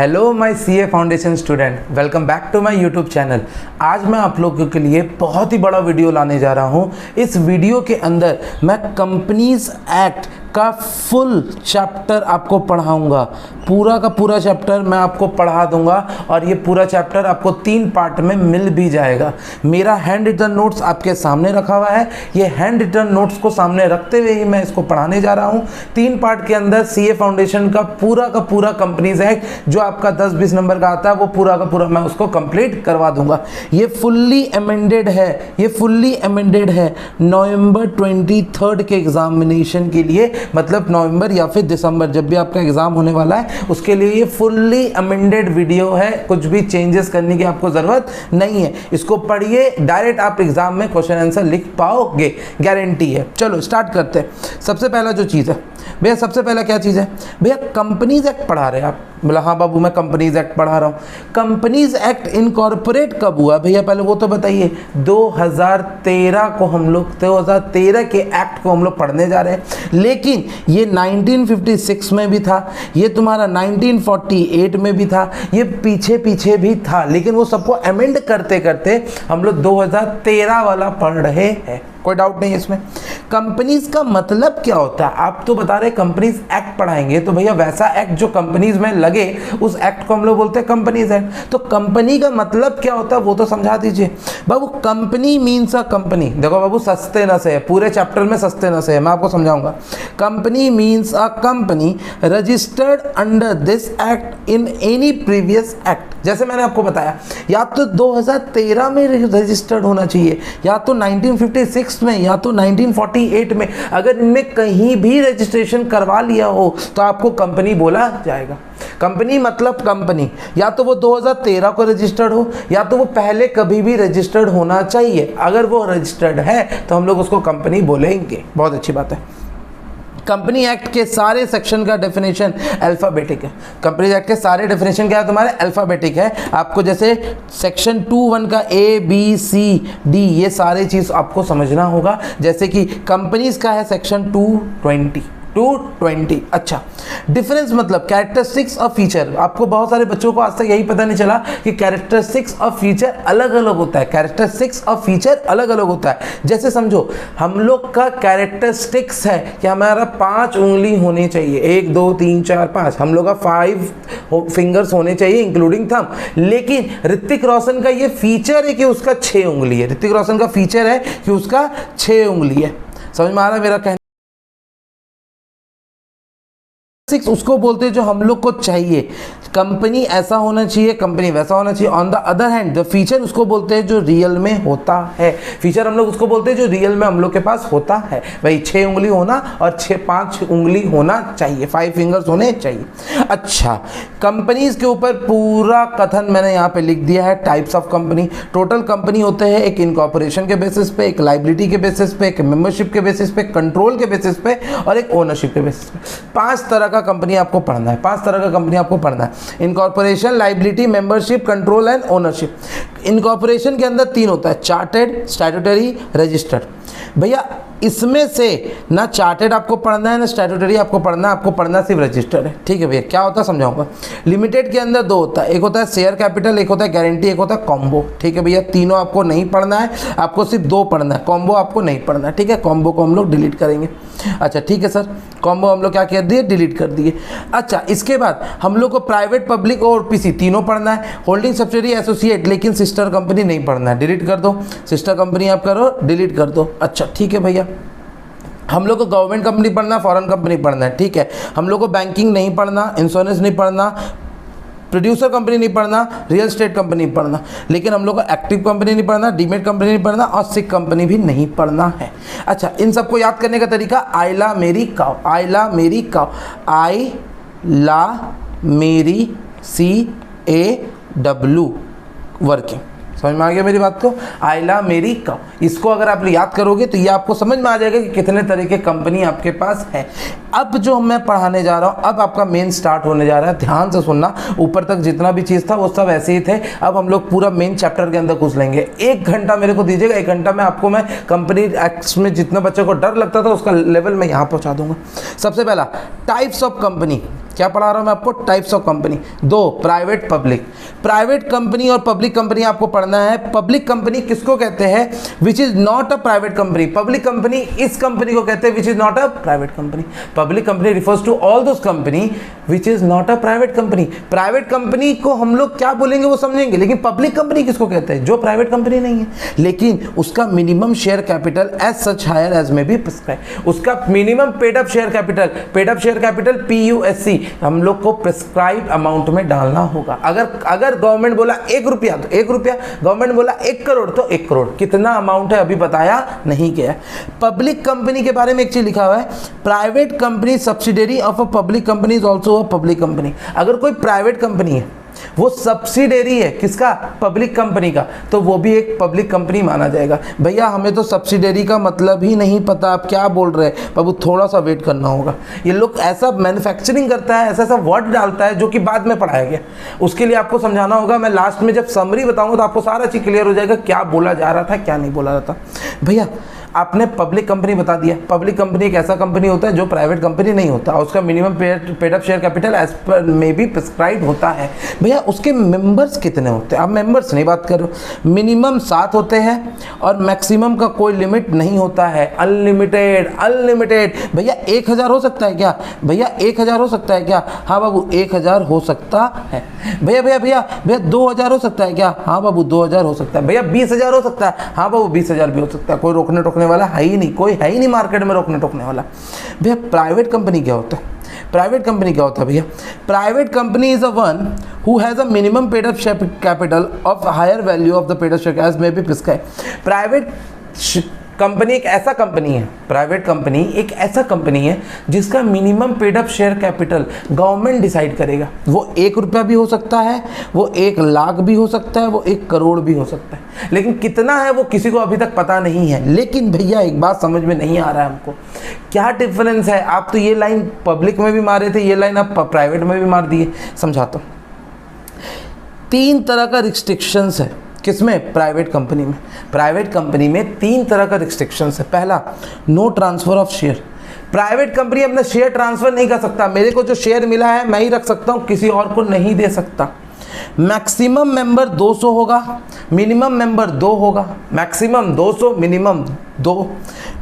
Hello my CA foundation student, welcome back to my YouTube channel. आज मैं आप लोगों के लिए बहुत ही बड़ा वीडियो लाने जा रहा हूं। इस वीडियो के अंदर मैं कंपनीज एक्ट का फुल चैप्टर आपको पढ़ाऊंगा। पूरा का पूरा चैप्टर मैं आपको पढ़ा दूंगा और ये पूरा चैप्टर आपको 3 पार्ट में मिल भी जाएगा। मेरा हैंड रिटन नोट्स आपके सामने रखा हुआ है। ये हैंड रिटन नोट्स को सामने रखते हुए ही मैं इसको पढ़ाने जा रहा हूँ। 3 पार्ट के अंदर सीए फाउंडेशन का पूरा कंपनीज एक्ट जो आपका 10-20 नंबर का आता है वो पूरा का पूरा मैं उसको कंप्लीट करवा दूंगा। ये फुल्ली अमेंडेड है, नवंबर 23 के एग्जामिनेशन के लिए, मतलब नवंबर या फिर दिसंबर जब भी आपका एग्जाम होने वाला है उसके लिए ये फुल्ली अमेंडेड वीडियो है। कुछ भी चेंजेस करने की आपको जरूरत नहीं है। इसको पढ़िए, डायरेक्ट आप एग्जाम में क्वेश्चन आंसर लिख पाओगे, गारंटी है। चलो स्टार्ट करते हैं। सबसे पहला जो चीज़ है भैया, सबसे पहला क्या चीज़ है भैया, कंपनीज एक्ट पढ़ा रहे हैं आप। बोला हाँ बाबू मैं कंपनीज एक्ट पढ़ा रहा हूँ। कंपनीज एक्ट इनकॉर्पोरेट कब हुआ भैया, पहले वो तो बताइए। 2013 को हम लोग 2013 के एक्ट को हम लोग पढ़ने जा रहे हैं। लेकिन ये 1956 में भी था, ये तुम्हारा 1948 में भी था, ये पीछे भी था, लेकिन वो सबको अमेंड करते करते हम लोग 2013 वाला पढ़ रहे हैं। कोई डाउट नहीं है इसमें। कंपनीज का मतलब क्या होता है, आप तो बता रहे कंपनीज एक्ट पढ़ाएंगे, तो भैया वैसा एक्ट जो कंपनीज में लगे उस एक्ट को हम लोग बोलते हैं कंपनीज एक्ट। तो कंपनी का मतलब क्या होता है वो तो समझा दीजिए बाबू। कंपनी मीन्स अ कंपनी, देखो बाबू सस्ते न से है, पूरे चैप्टर में सस्ते न से है, मैं आपको समझाऊंगा। Company means a company registered under this act in any previous act. जैसे मैंने आपको बताया, या तो 2013 में रजिस्टर्ड होना चाहिए, या तो 1956 में, या तो 1948 में। अगर इनमें कहीं भी रजिस्ट्रेशन करवा लिया हो तो आपको कंपनी बोला जाएगा। कंपनी मतलब कंपनी, या तो वो 2013 को रजिस्टर्ड हो, या तो वो पहले कभी भी रजिस्टर्ड होना चाहिए। अगर वो रजिस्टर्ड है तो हम लोग उसको कंपनी बोलेंगे। बहुत अच्छी बात है। कंपनी एक्ट के सारे सेक्शन का डेफिनेशन अल्फाबेटिक है। कंपनी एक्ट के सारे डेफिनेशन क्या है तुम्हारे, अल्फाबेटिक है। आपको जैसे सेक्शन 2(1) का A, B, C, D ये सारे चीज़ आपको समझना होगा। जैसे कि कंपनीज का है सेक्शन 220। अच्छा, डिफरेंस मतलब कैरेक्टरिस्टिक्स और फीचर। आपको बहुत सारे बच्चों को आज तक यही पता नहीं चला कि कैरेक्टरिस्टिक्स और फीचर अलग अलग होता है। कैरेक्टरिस्टिक्स और फीचर अलग अलग होता है। जैसे समझो, हम लोग का कैरेक्टरिस्टिक्स है कि हमारा 5 उंगली होनी चाहिए, 1 2 3 4 5, हम लोग का 5 फिंगर्स होने चाहिए इंक्लूडिंग थंब। लेकिन ऋतिक रोशन का ये फीचर है कि उसका 6 उंगली है। ऋतिक रोशन का फीचर है कि उसका 6 उंगली है। समझ में आ रहा है मेरा कहना? उसको बोलते हैं जो हम लोग को चाहिए। कंपनी ऐसा होना चाहिए, कंपनी वैसा होना चाहिए। On the other hand the feature उसको बोलते हैं जो रियल में होता है। फीचर हम लोग उसको बोलते हैं जो रियल में हम लोग के पास होता है। भाई 6 उंगली होना और 5 उंगली होना चाहिए, 5 फिंगर्स होने चाहिए। अच्छा, कंपनीज के ऊपर पूरा कथन मैंने यहाँ पे लिख दिया है। Types of company, total company होते हैं एक इनकॉर्पोरेशन के बेसिस पे, एक लाइबिलिटी के बेसिस पे, एक मेंबरशिप के बेसिस पे, कंट्रोल के बेसिस पे और एक ओनरशिप के बेसिस पे। 5 तरह का कंपनी आपको पढ़ना है। 5 तरह का कंपनी आपको पढ़ना है। Incorporation, liability, membership, control and ownership. Incorporation के अंदर 3 होता है, चार्टेड, स्टैट्यूटरी, रजिस्टर्ड। भैया इसमें से ना चार्टेड आपको पढ़ना है ना स्टैट्यूटरी आपको पढ़ना है, आपको पढ़ना सिर्फ रजिस्टर्ड है। ठीक है भैया, क्या होता है समझाऊंगा। लिमिटेड के अंदर 2 होता है, एक होता है शेयर कैपिटल, एक होता है गारंटी, एक होता है कॉम्बो। ठीक है भैया, तीनों आपको नहीं पढ़ना है, आपको सिर्फ 2 पढ़ना है। कॉम्बो आपको नहीं पढ़ना है। ठीक है, कॉम्बो को हम लोग डिलीट करेंगे। अच्छा ठीक है सर, कॉम्बो हम लोग क्या कर दिए, डिलीट कर दिए। अच्छा, इसके बाद हम लोग को प्राइवेट, पब्लिक और पीसी तीनों पढ़ना है। होल्डिंग सब्सिडियरी, एसोसिएट, लेकिन सिस्टर कंपनी नहीं पढ़ना है, डिलीट कर दो। सिस्टर कंपनी आप करो, डिलीट कर दो। अच्छा ठीक है भैया, हम लोग को गवर्नमेंट कंपनी पढ़ना, फॉरेन कंपनी पढ़ना है। ठीक है, हम लोग को बैंकिंग नहीं पढ़ना, इंश्योरेंस नहीं पढ़ना, प्रोड्यूसर कंपनी नहीं पढ़ना, रियल एस्टेट कंपनी नहीं पढ़ना, लेकिन हम लोग को एक्टिव कंपनी नहीं पढ़ना, डीमेट कंपनी नहीं पढ़ना और सिक कंपनी भी नहीं पढ़ना है। अच्छा, इन सबको याद करने का तरीका, आइला मेरी काव, आइला मेरी काव, आई ला मेरी CAW वर्किंग। समझ में आ गया मेरी बात को, आइला मेरी का। इसको अगर आप याद करोगे तो ये आपको समझ में आ जाएगा कि कितने तरह के कंपनी आपके पास है। अब जो मैं पढ़ाने जा रहा हूँ, अब आपका मेन स्टार्ट होने जा रहा है। ध्यान से सुनना, ऊपर तक जितना भी चीज़ था वो सब ऐसे ही थे। अब हम लोग पूरा मेन चैप्टर के अंदर घुस लेंगे। 1 घंटा मेरे को दीजिएगा, 1 घंटा में आपको मैं कंपनी एक्ट्स में जितने बच्चों को डर लगता था उसका लेवल मैं यहाँ पहुँचा दूंगा। सबसे पहला टाइप्स ऑफ कंपनी। क्या पढ़ा रहा हूँ मैं आपको? Types of company. दो, प्राइवेट पब्लिक। प्राइवेट कंपनी और पब्लिक कंपनी आपको पढ़ना है। पब्लिक कंपनी किसको कहते हैं? Which is not a private company. Public company इस कंपनी को कहते हैं which is not a private company. Public company refers to all those company which is not a private company. Private company को हम लोग क्या बोलेंगे वो समझेंगे, लेकिन पब्लिक कंपनी किसको कहते हैं? जो प्राइवेट कंपनी नहीं है लेकिन उसका minimum share capital as such higher as में बी प्रिस्क्राइब। उसका minimum paid up share capital PUSC हम लोग को प्रिस्क्राइब अमाउंट में डालना होगा। अगर गवर्नमेंट बोला 1 रुपया तो 1 रुपया, गवर्नमेंट बोला 1 करोड़ तो 1 करोड़। कितना अमाउंट है अभी बताया नहीं गया। पब्लिक कंपनी के बारे में एक चीज लिखा हुआ है, private company subsidiary of a public company is also a public company. अगर कोई प्राइवेट कंपनी है वो सब्सिडियरी है किसका? पब्लिक कंपनी का, तो वो भी एक पब्लिक कंपनी माना जाएगा। भैया हमें तो सब्सिडियरी का मतलब ही नहीं पता, आप क्या बोल रहे हैं बाबू, थोड़ा सा वेट करना होगा। ये लोग ऐसा मैन्युफैक्चरिंग करता है, ऐसा वर्ड डालता है जो कि बाद में पढ़ाया गया, उसके लिए आपको समझाना होगा। मैं लास्ट में जब समरी बताऊंगा तो आपको सारा चीज क्लियर हो जाएगा, क्या बोला जा रहा था क्या नहीं बोला रहा था। भैया आपने पब्लिक कंपनी बता दिया। पब्लिक कंपनी एक ऐसा कंपनी होता है जो प्राइवेट कंपनी नहीं होता, उसका minimum paid up share capital as per में भी प्रिस्क्राइब होता है। भैया उसके मेंबर्स कितने होते हैं? आप मेंबर्स नहीं बात करो, मिनिमम 7 होते हैं और मैक्सिमम का कोई लिमिट नहीं होता है, अनलिमिटेड। भैया 1000 हो सकता है क्या? भैया 1000 हो सकता है क्या? हाँ बाबू 1000 हो सकता है। भैया 2000 हो सकता है क्या? हाँ बाबू 2000 हो सकता है। भैया 20000 हो सकता है? हाँ बाबू 20000 भी हो सकता है। कोई रोकने टोकने वाला है ही नहीं, कोई है ही नहीं मार्केट में रोकने टोकने वाला। भैया प्राइवेट कंपनी क्या होता है? प्राइवेट कंपनी क्या होता है भैया? Private company is a one who has a minimum paid up capital of higher value of the paid up share as may be prescribe. Private company एक ऐसा कंपनी है, प्राइवेट कंपनी एक ऐसा company है जिसका minimum paid up share capital government decide करेगा। वो 1 रुपया भी हो सकता है, वो 1 लाख भी हो सकता है, वो 1 करोड़ भी हो सकता है, लेकिन कितना है वो किसी को अभी तक पता नहीं है। लेकिन भैया एक बात समझ में नहीं आ रहा है हमको, क्या डिफरेंस है? आप तो ये लाइन पब्लिक में भी मारे थे, ये लाइन आप प्राइवेट में भी मार दिए। समझाता हूँ। 3 तरह का रिस्ट्रिक्शंस है किसमें? प्राइवेट कंपनी में। प्राइवेट कंपनी में 3 तरह का रिस्ट्रिक्शंस है। पहला, no transfer of share. Private company अपना शेयर ट्रांसफर नहीं कर सकता। मेरे को जो शेयर मिला है मैं ही रख सकता हूं, किसी और को नहीं दे सकता। मैक्सिमम मेंबर 200 होगा, मिनिमम मेंबर 2 होगा। Maximum 200, minimum 2।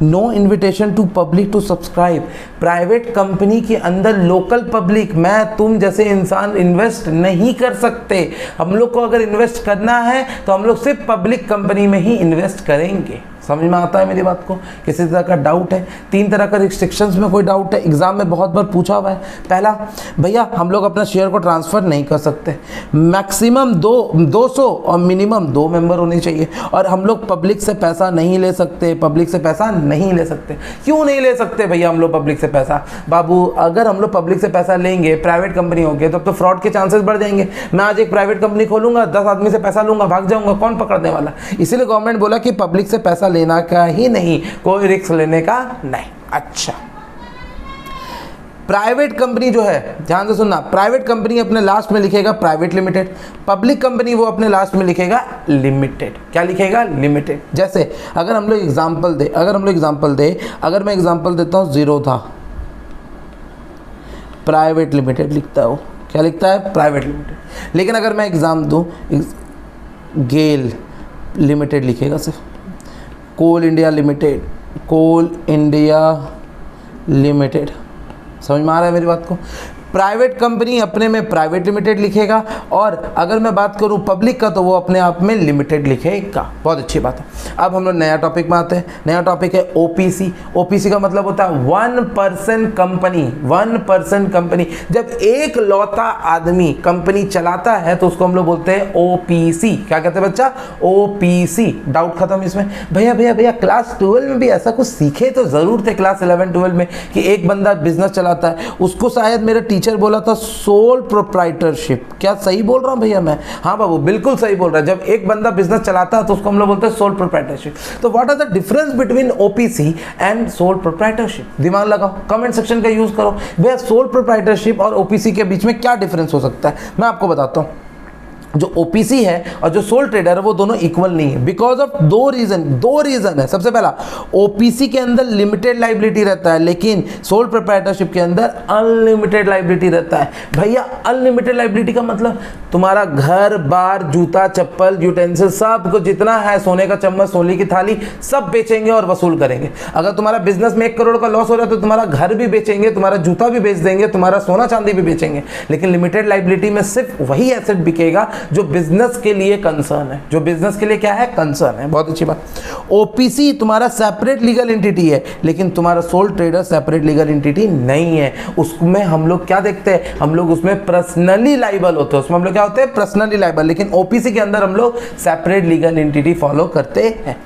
No invitation to public to subscribe. Private company के अंदर लोकल पब्लिक, मैं तुम जैसे इंसान इन्वेस्ट नहीं कर सकते। हम लोग को अगर इन्वेस्ट करना है तो हम लोग सिर्फ पब्लिक कंपनी में ही इन्वेस्ट करेंगे। समझ में आता है मेरी बात को? किसी तरह का डाउट है? 3 तरह का रिस्ट्रिक्शंस में कोई डाउट है? एग्जाम में बहुत बार पूछा हुआ है। पहला, भैया हम लोग अपना शेयर को ट्रांसफर नहीं कर सकते। मैक्सिमम 200 और मिनिमम 2 मेंबर होने चाहिए। और हम लोग पब्लिक से पैसा नहीं ले सकते। पब्लिक से पैसा नहीं ले सकते। क्यों नहीं ले सकते भैया हम लोग पब्लिक से पैसा? बाबू अगर हम लोग पब्लिक से पैसा लेंगे, प्राइवेट कंपनी होगी, तब तो फ्रॉड के चांसेस बढ़ जाएंगे। मैं आज एक प्राइवेट कंपनी खोलूंगा, 10 आदमी से पैसा लूंगा, भाग जाऊंगा, कौन पकड़ने वाला? इसीलिए गवर्नमेंट बोला कि पब्लिक से पैसा लेना का ही नहीं, कोई रिस्क लेने का नहीं। अच्छा, प्राइवेट कंपनी जो है, ध्यान से सुनना, प्राइवेट कंपनी अपने लास्ट में लिखेगा प्राइवेट लिमिटेड, पब्लिक कंपनी वो अपने लास्ट में लिखेगा लिमिटेड। क्या लिखेगा? लिमिटेड। जैसे अगर हम लोग एग्जांपल दे, अगर मैं एग्जांपल देता हूं, जीरो था, प्राइवेट लिमिटेड लिखता है वो। क्या लिखता है? Private limited. लेकिन अगर मैं एग्जाम दूं, गेल लिमिटेड लिखेगा सिर्फ। कोल इंडिया लिमिटेड, कोल इंडिया लिमिटेड। समझ में आ रहा है मेरी बात को? प्राइवेट कंपनी अपने में प्राइवेट लिमिटेड लिखेगा, और अगर मैं बात करूं पब्लिक का तो वो अपने आप में लिमिटेड लिखेगा। बहुत अच्छी बात है। अब हम लोग नया टॉपिक में आते हैं। नया टॉपिक है ओपीसी। ओपीसी का मतलब होता है 1% कंपनी। 1% कंपनी। जब एक लौता आदमी कंपनी चलाता है तो उसको हम लोग बोलते हैं ओपीसी। क्या कहते हैं बच्चा? ओपीसी। डाउट खत्म इसमें? भैया क्लास 12 में भी ऐसा कुछ सीखे तो जरूर थे, क्लास 11 12 में, कि एक बंदा बिजनेस चलाता है, उसको शायद मेरे टीचर बोला था सोल प्रोप्राइटरशिप। क्या सही बोल रहा हूं भैया मैं? हाँ बाबू बिल्कुल सही बोल रहा है। जब एक बंदा बिजनेस चलाता है तो उसको हम लोग बोलते हैं सोल प्रोप्राइटरशिप। तो what are the difference between OPC and sole proprietorship? दिमाग लगाओ, कमेंट सेक्शन का यूज करो। भैया सोल प्रोप्राइटरशिप और ओपीसी के बीच में क्या डिफरेंस हो सकता है? मैं आपको बताता हूं। जो ओपीसी है और जो सोल ट्रेडर है वो दोनों इक्वल नहीं है, बिकॉज ऑफ दो रीजन है। सबसे पहला, ओपीसी के अंदर लिमिटेड लाइबिलिटी रहता है, लेकिन सोल प्रोप्राइटरशिप के अंदर अनलिमिटेड लाइबिलिटी रहता है। भैया अनलिमिटेड लाइबिलिटी का मतलब तुम्हारा घर बार, जूता चप्पल, यूटेंसिल, सब कुछ जितना है, सोने का चम्मच, सोने की थाली, सब बेचेंगे और वसूल करेंगे। अगर तुम्हारा बिजनेस में 1 करोड़ का लॉस हो रहा है तो तुम्हारा घर भी बेचेंगे, तुम्हारा जूता भी बेच देंगे, तुम्हारा सोना चांदी भी बेचेंगे। लेकिन लिमिटेड लाइबिलिटी में सिर्फ वही एसेट बिकेगा जो बिजनेस के लिए कंसर्न है, जो बिजनेस के लिए क्या है, कंसर्न है। बहुत अच्छी बात। ओपीसी तुम्हारा सेपरेट लीगल एंटिटी है, लेकिन तुम्हारा soul trader separate legal entity नहीं है। उसमें हम लोग क्या देखते हैं, हम लोग उसमें पर्सनली लाइबल होते हैं, उसमें हम लोग क्या होते हैं, पर्सनली लाइबल। लेकिन ओपीसी के अंदर हम लोग सेपरेट लीगल एंटिटी फॉलो करते हैं।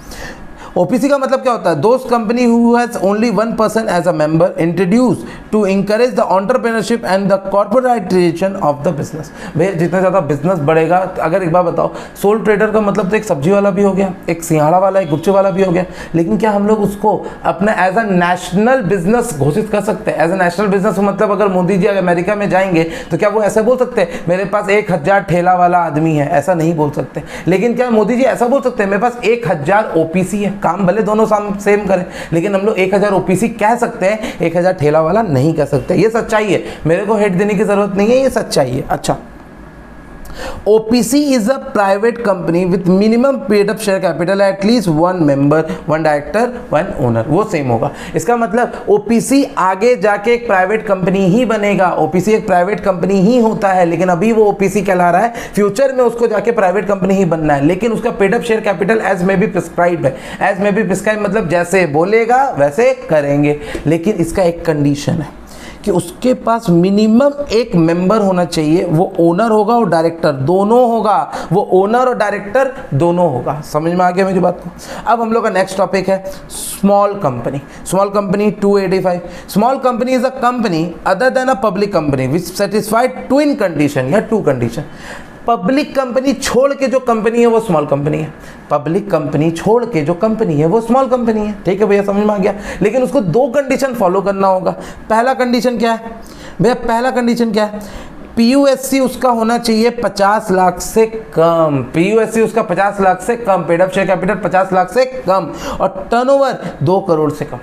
ओपीसी का मतलब क्या होता है, दोस्त company who has only 1 person as a member introduce to encourage the entrepreneurship and the corporatisation of the business. भैया जितना ज़्यादा बिजनेस बढ़ेगा, अगर एक बार बताओ, सोल ट्रेडर का मतलब तो एक सब्जी वाला भी हो गया, एक सिंघाड़ा वाला, एक गुपचुप वाला भी हो गया, लेकिन क्या हम लोग उसको अपना एज अ नेशनल बिजनेस घोषित कर सकते हैं? एज अ नेशनल बिजनेस मतलब अगर मोदी जी अमेरिका में जाएंगे तो क्या वो ऐसा बोल सकते हैं मेरे पास 1000 ठेला वाला आदमी है? ऐसा नहीं बोल सकते। लेकिन क्या मोदी जी ऐसा बोल सकते हैं मेरे पास 1000 ओपीसी है? काम भले दोनों सेम करें, लेकिन हम लोग 1000 ओपीसी कह सकते हैं, 1000 ठेला वाला नहीं कह सकते। ये सच्चाई है, मेरे को हेड देने की जरूरत नहीं है, ये सच्चाई है। अच्छा, OPC is a private company with minimum paid up share capital at least 1 member, 1 director, 1 owner। वो सेम होगा। इसका मतलब OPC आगे जाके एक प्राइवेट कंपनी ही बनेगा। OPC एक प्राइवेट कंपनी ही होता है, लेकिन अभी वो OPC कहला रहा है, फ्यूचर में उसको जाके प्राइवेट कंपनी ही बनना है। लेकिन उसका paid up share capital as में भी प्रिस्क्राइब है। एज में भी प्रिस्क्राइब मतलब जैसे बोलेगा वैसे करेंगे, लेकिन इसका एक कंडीशन है कि उसके पास मिनिमम एक मेंबर होना चाहिए। वो ओनर होगा और डायरेक्टर दोनों होगा, वो ओनर और डायरेक्टर दोनों होगा। समझ में आ गया मेरी बात को? अब हम लोग का नेक्स्ट टॉपिक है small company. Small company 285। Small company is a company other than a public company which satisfied twin condition या 2 कंडीशन। पब्लिक कंपनी छोड़ के जो कंपनी है वो स्मॉल कंपनी है। पब्लिक कंपनी छोड़ के जो कंपनी है वो स्मॉल कंपनी है। ठीक है भैया, समझ में आ गया? लेकिन उसको 2 कंडीशन फॉलो करना होगा। पहला कंडीशन क्या है भैया? पहला कंडीशन क्या है? PUSC उसका होना चाहिए 50 लाख से कम। PUSC उसका 50 लाख से कम, paid up share capital 50 lakh से कम, और टर्नओवर 2 करोड़ से कम।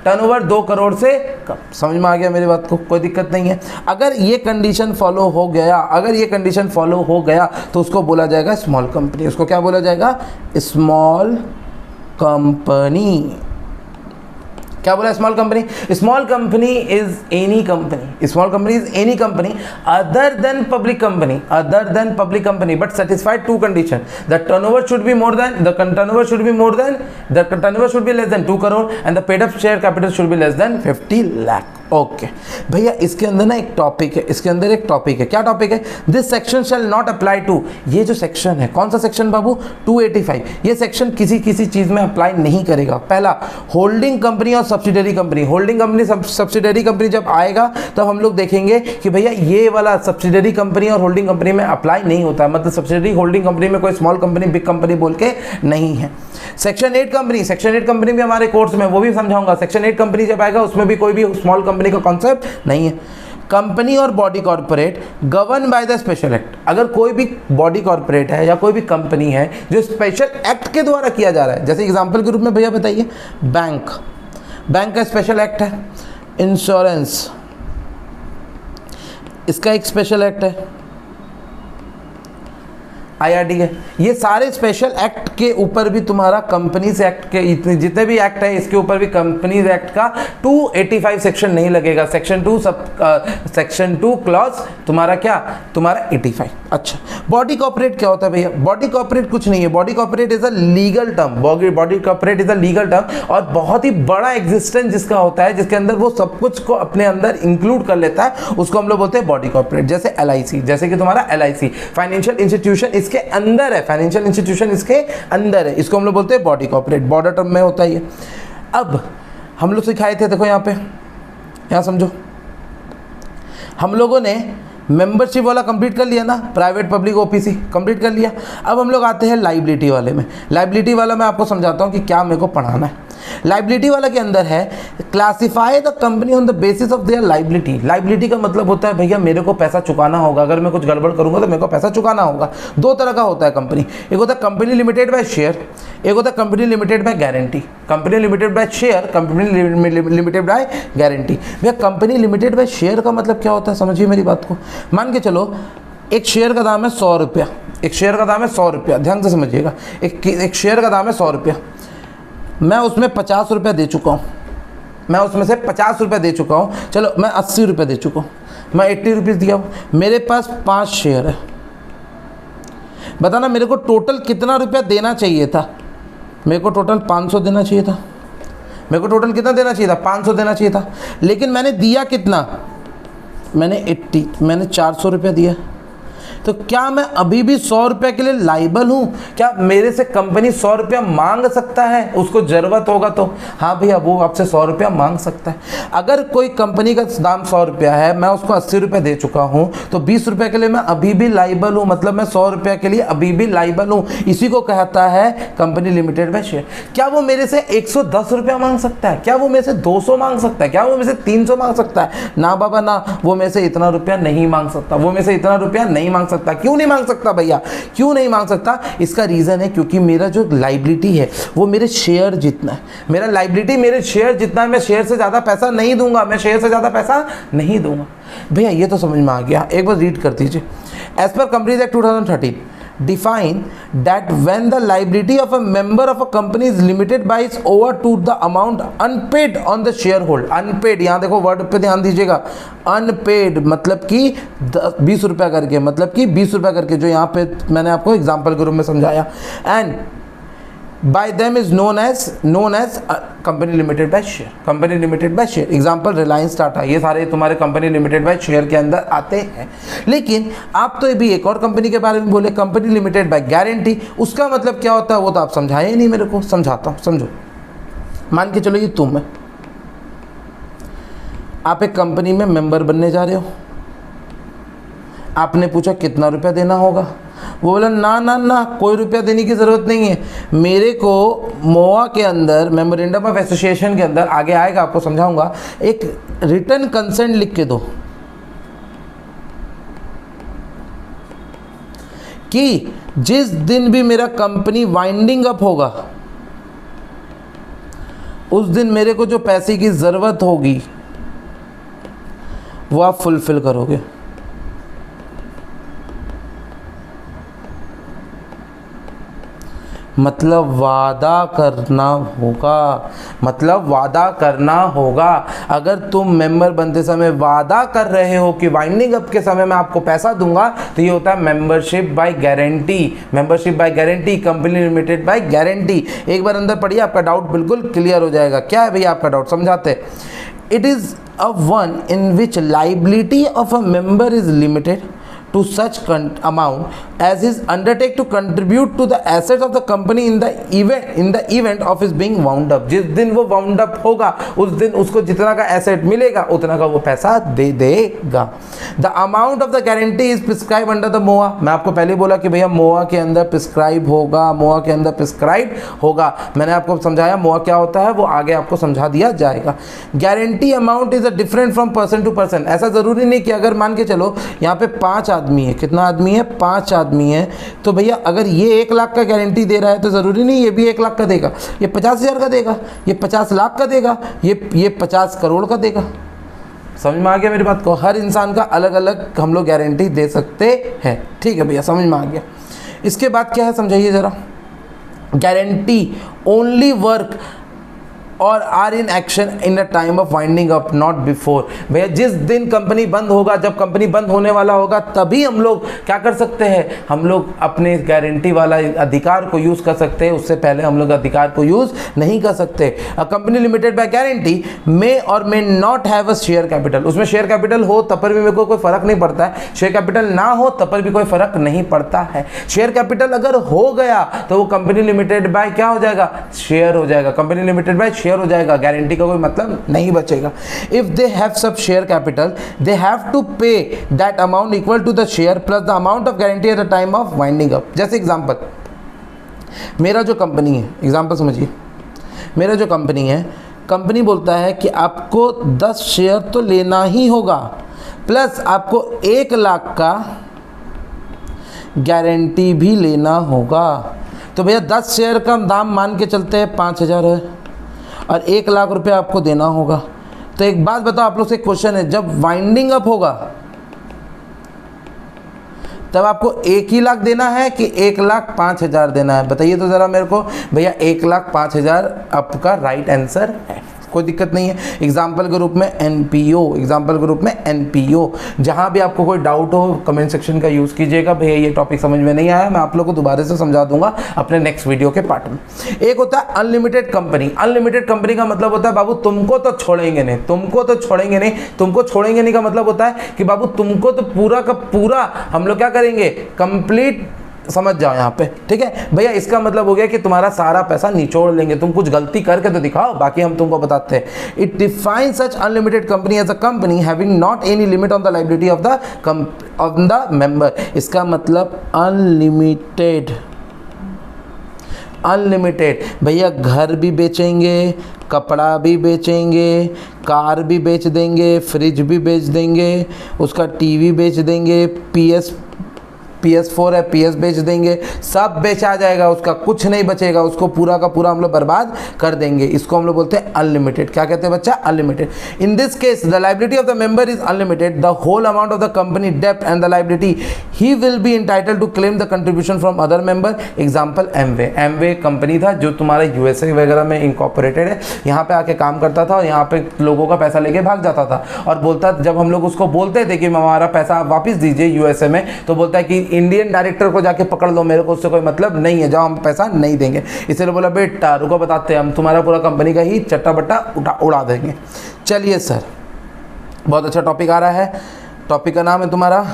टर्नओवर 2 करोड़ से कम। समझ में आ गया मेरी बात को? कोई दिक्कत नहीं है। अगर ये कंडीशन फॉलो हो गया, अगर ये कंडीशन फॉलो हो गया तो उसको बोला जाएगा स्मॉल कंपनी। उसको क्या बोला जाएगा? Small company. क्या बोला? Small company. Small company is any company. Small company is any company other than public company, other than public company, but satisfied 2 condition. The turnover should be more than, the turnover should be more than, the turnover should be less than 2 crore and the paid up share capital should be less than 50 lakh. Okay भैया, इसके अंदर ना एक topic है, इसके अंदर एक topic है। क्या टॉपिक है? This section shall not apply to. ये जो सेक्शन है, कौन सा सेक्शन बाबू? 285। ये सेक्शन किसी चीज में अप्लाई नहीं करेगा। पहला, होल्डिंग कंपनी और subsidiary company. Holding company subsidiary company जब आएगा तब हम लोग देखेंगे कि भैया ये वाला सब्सिडरी कंपनी और होल्डिंग कंपनी में अप्लाई नहीं होता है। मतलब सब्सिडरी होल्डिंग कंपनी में कोई स्मॉल कंपनी बिग कंपनी बोल के नहीं है। सेक्शन 8 कंपनी, सेक्शन 8 कंपनी भी हमारे कोर्स में, वो भी समझाऊंगा। सेक्शन 8 कंपनी जब आएगा उसमें भी कोई भी स्मॉल कंपनी का कॉन्सेप्ट नहीं है। कंपनी और body corporate govern by the special act. अगर कोई भी बॉडी कॉर्पोरेट है या कोई भी कंपनी है जो स्पेशल एक्ट के द्वारा किया जा रहा है, जैसे एग्जांपल के रूप में भैया बताइए, बैंक, बैंक का स्पेशल एक्ट है। इंश्योरेंस, इसका एक स्पेशल एक्ट है। IRD है। ये सारे स्पेशल एक्ट के ऊपर भी तुम्हारा कंपनीज एक्ट के जितने भी एक्ट है इसके ऊपर भी कंपनीज एक्ट का 285 सेक्शन नहीं लगेगा। सेक्शन 2 क्लॉज तुम्हारा क्या? तुम्हारा 85। अच्छा, बॉडी कॉर्पोरेट क्या होता है भैया? बॉडी कॉर्पोरेट कुछ नहीं है। Body corporate is a legal term. Body corporate is a legal term और बहुत ही बड़ा एग्जिस्टेंस जिसका होता है, जिसके अंदर वो सब कुछ को अपने अंदर इंक्लूड कर लेता है, उसको हम लोग बोलते हैं बॉडी कॉर्पोरेट। जैसे LIC, जैसे कि तुम्हारा LIC फाइनेंशियल इंस्टीट्यूशन इसके अंदर है, फाइनेंशियल इंस्टीट्यूशन इसके अंदर है, इसको हम लोग बोलते हैं बॉडी कॉर्पोरेट। बॉर्डर टर्म में होता है ये। अब हम लोग सिखाए थे, देखो यहाँ पे, यहाँ समझो, हम लोगों ने मेंबरशिप वाला कंप्लीट कर लिया ना, प्राइवेट पब्लिक OPC कंप्लीट कर लिया। अब हम लोग आते हैं लाइबिलिटी वाले में। लाइबिलिटी वाला मैं आपको समझाता हूँ कि क्या मेरे को पढ़ाना है। लाइबिलिटी वाला के अंदर है classify the company on the basis of their liability. Liability का मतलब होता है भैया मेरे को पैसा चुकाना होगा, अगर मैं कुछ गड़बड़ करूंगा तो मेरे को पैसा चुकाना होगा। दो तरह का होता है कंपनी, एक होता है कंपनी लिमिटेड बाय शेयर, एक होता है company limited by guarantee. Company limited bye share, company limited by guarantee. भैया कंपनी लिमिटेड बाय शेयर का मतलब क्या होता है, समझिए मेरी बात को। मान के चलो एक शेयर का दाम है 100 रुपया, एक शेयर का दाम है 100 रुपया, ध्यान से समझिएगा। एक शेयर का दाम है 100 रुपया, मैं उसमें 50 रुपया दे चुका हूँ, मैं उसमें से 50 रुपया दे चुका हूँ, चलो मैं 80 रुपया दे चुका हूँ, मैं 80 रुपीज़ दिया हूँ। मेरे पास 5 शेयर है, बताना मेरे को टोटल कितना रुपया देना चाहिए था? मेरे को टोटल 500 देना चाहिए था। मेरे को टोटल कितना देना चाहिए था? 500 देना चाहिए था। लेकिन मैंने दिया कितना? मैंने 80, मैंने 400 रुपया दिया। तो क्या मैं अभी भी 100 रुपये के लिए लाइबल हूँ? क्या मेरे से कंपनी 100 रुपया मांग सकता है? उसको ज़रूरत होगा तो हाँ भैया वो आपसे 100 रुपया मांग सकता है। अगर कोई कंपनी का दाम 100 रुपया है, मैं उसको 80 रुपये दे चुका हूँ, तो 20 रुपये के लिए मैं अभी भी लाइबल हूँ, मतलब मैं 100 रुपये के लिए अभी भी लाइबल हूँ। इसी को कहता है कंपनी लिमिटेड बाय शेयर। क्या वो मेरे से 110 रुपया मांग सकता है? क्या वो मेरे से 200 मांग सकता है? क्या वो मेरे से 300 मांग सकता है? ना बाबा ना, वो मेरे से इतना रुपया नहीं मांग सकता, वो मेरे से इतना रुपया नहीं मांग सकता। क्यों नहीं मांग सकता भैया? क्यों नहीं मांग सकता? इसका रीजन है क्योंकि मेरा जो लाइबिलिटी है वो मेरे शेयर जितना है। मेरा लाइबिलिटी मेरे शेयर जितना है, मैं शेयर से ज्यादा पैसा नहीं दूंगा, मैं शेयर से ज्यादा पैसा नहीं दूंगा। भैया ये तो समझ में आ गया, एक बार रीड कर दीजिए। As per companies act 2013 define that when the liability of a member of a company is limited by its over to the amount unpaid on the shareholder। unpaid, यहाँ देखो वर्ड पे ध्यान दीजिएगा। unpaid मतलब कि 20 रुपया करके, मतलब कि 20 रुपया करके, जो यहाँ पे मैंने आपको एग्जाम्पल के रूप में समझाया। And by them is known as company limited bye share. Company limited bye share example Reliance, Tata, ये सारे तुम्हारे कंपनी लिमिटेड बाय शेयर के अंदर आते हैं। लेकिन आप तो भी एक और कंपनी के बारे में बोले, कंपनी लिमिटेड बाय गारंटी। उसका मतलब क्या होता है वो तो आप समझाए ही नहीं मेरे को, समझाता हूँ, समझो। मान के चलो ये तुम है, आप एक कंपनी में मेंबर बनने जा रहे हो, आपने पूछा कितना रुपया देना होगा, वो बोला ना ना ना कोई रुपया देने की ज़रूरत नहीं है, मेरे को मोआ के अंदर मेमोरेंडम ऑफ एसोसिएशन के अंदर, आगे आएगा आपको समझाऊंगा, एक रिटर्न कंसेंट लिख के दो कि जिस दिन भी मेरा कंपनी वाइंडिंग अप होगा उस दिन मेरे को जो पैसे की ज़रूरत होगी वो आप फुलफिल करोगे। मतलब वादा करना होगा, मतलब वादा करना होगा। अगर तुम मेंबर बनते समय वादा कर रहे हो कि वाइंडिंग अप के समय मैं आपको पैसा दूंगा, तो ये होता है membership by guarantee. Membership by guarantee, company limited by guarantee. एक बार अंदर पढ़िए, आपका डाउट बिल्कुल क्लियर हो जाएगा। क्या है भैया आपका डाउट, समझाते हैं। It is a one in which liability of a member is limited to such amount as is undertake to contribute to the assets of the company in the event of his being wound up। जिस दिन वो wound up होगा उस दिन उसको जितना का asset मिलेगा उतना का वो पैसा दे देगा। The amount of the guarantee is prescribed under the MOA। मैं आपको पहले बोला कि भैया MOA के अंदर प्रिस्क्राइब होगा, MOA के अंदर प्रिस्क्राइब होगा। मैंने आपको समझाया MOA क्या होता है, वो आगे आपको समझा दिया जाएगा। Guarantee amount is a different from person to person. ऐसा जरूरी नहीं कि अगर मान के चलो यहाँ पे 5 आदमी है, कितना आदमी है, 5 आदमी है, तो भैया अगर ये 1 लाख का गारंटी दे रहा है तो ज़रूरी नहीं ये भी 1 लाख का देगा, ये 50,000 का देगा, ये 50 लाख का देगा, ये 50 करोड़ का देगा। समझ में आ गया मेरी बात को? हर इंसान का अलग अलग हम लोग गारंटी दे सकते हैं। ठीक है भैया, समझ में आ गया। इसके बाद क्या है समझाइए ज़रा। गारंटी ओनली वर्क और are in action in the time of winding up, not before. भैया जिस दिन कंपनी बंद होगा, जब कंपनी बंद होने वाला होगा, तभी हम लोग क्या कर सकते हैं, हम लोग अपने गारंटी वाला अधिकार को यूज़ कर सकते हैं। उससे पहले हम लोग अधिकार को यूज़ नहीं कर सकते। A company limited by guarantee may और may not have a share capital. उसमें शेयर कैपिटल हो तब पर भी मेरे को कोई फर्क नहीं पड़ता है, शेयर कैपिटल ना हो तब पर भी कोई फर्क नहीं पड़ता है। शेयर कैपिटल अगर हो गया तो वो कंपनी लिमिटेड बाय क्या हो जाएगा, शेयर हो जाएगा। कंपनी लिमिटेड बाय शेयर हो जाएगा, गारंटी का कोई मतलब नहीं बचेगा। If they have sub share capital they have to pay that amount equal to the share plus the amount of guarantee at the time of winding up. जैसे example, मेरा जो कंपनी है, एग्जांपल समझिए, मेरा जो कंपनी है, company बोलता है कि आपको 10 शेयर तो लेना ही होगा, प्लस आपको 1 लाख का गारंटी भी लेना होगा। तो भैया 10 शेयर का दाम मान के चलते हैं 5,000 है और 1 लाख रुपये आपको देना होगा। तो एक बात बताओ, आप लोग से क्वेश्चन है, जब वाइंडिंग अप होगा तब आपको 1 ही लाख देना है कि 1,05,000 देना है? बताइए तो ज़रा मेरे को। भैया 1,05,000 आपका राइट आंसर है, कोई दिक्कत नहीं है। एग्जाम्पल के रूप में एनपीओ, एग्जाम्पल के रूप में एनपीओ। जहाँ भी आपको कोई डाउट हो कमेंट सेक्शन का यूज़ कीजिएगा। भैया ये टॉपिक समझ में नहीं आया, मैं आप लोगों को दोबारा से समझा दूंगा अपने नेक्स्ट वीडियो के पार्ट में। एक होता है अनलिमिटेड कंपनी। अनलिमिटेड कंपनी का मतलब होता है बाबू तुमको तो छोड़ेंगे नहीं, तुमको तो छोड़ेंगे नहीं। तुमको छोड़ेंगे नहीं का मतलब होता है कि बाबू तुमको तो पूरा का पूरा हम लोग क्या करेंगे, कंप्लीट, समझ जाओ यहाँ पे, ठीक है भैया। इसका मतलब हो गया कि तुम्हारा सारा पैसा निचोड़ लेंगे, तुम कुछ गलती करके तो दिखाओ, बाकी हम तुमको बताते हैं। It define such unlimited company as a company having not any limit on the liability of the member. इसका मतलब अनलिमिटेड, अनलिमिटेड भैया। घर भी बेचेंगे, कपड़ा भी बेचेंगे, कार भी बेच देंगे, फ्रिज भी बेच देंगे, उसका टीवी बेच देंगे, PS4 है PS बेच देंगे, सब बेचा जाएगा, उसका कुछ नहीं बचेगा, उसको पूरा का पूरा हम लोग बर्बाद कर देंगे। इसको हम लोग बोलते हैं अनलिमिटेड। क्या कहते हैं बच्चा? Unlimited. In this case the liability of the member is unlimited, the whole amount of the company डेप्ट and the liability he will be entitled to claim the contribution from other member. Example Amway. Amway company था जो तुम्हारा USA वगैरह में incorporated है, यहाँ पे आके काम करता था और यहाँ पे लोगों का पैसा लेके भाग जाता था और बोलता, जब हम लोग उसको बोलते थे कि हमारा पैसा आप वापस दीजिए USA में, तो बोलता है कि इंडियन डायरेक्टर को जाके पकड़ लो, मेरे को उससे कोई मतलब नहीं है, जाओ हम पैसा नहीं देंगे। इसलिए बोला बेटा रुको बताते हैं, हम तुम्हारा पूरा कंपनी का ही चट्टा बट्टा उड़ा देंगे। चलिए सर, बहुत अच्छा टॉपिक आ रहा है। टॉपिक का नाम है तुम्हारा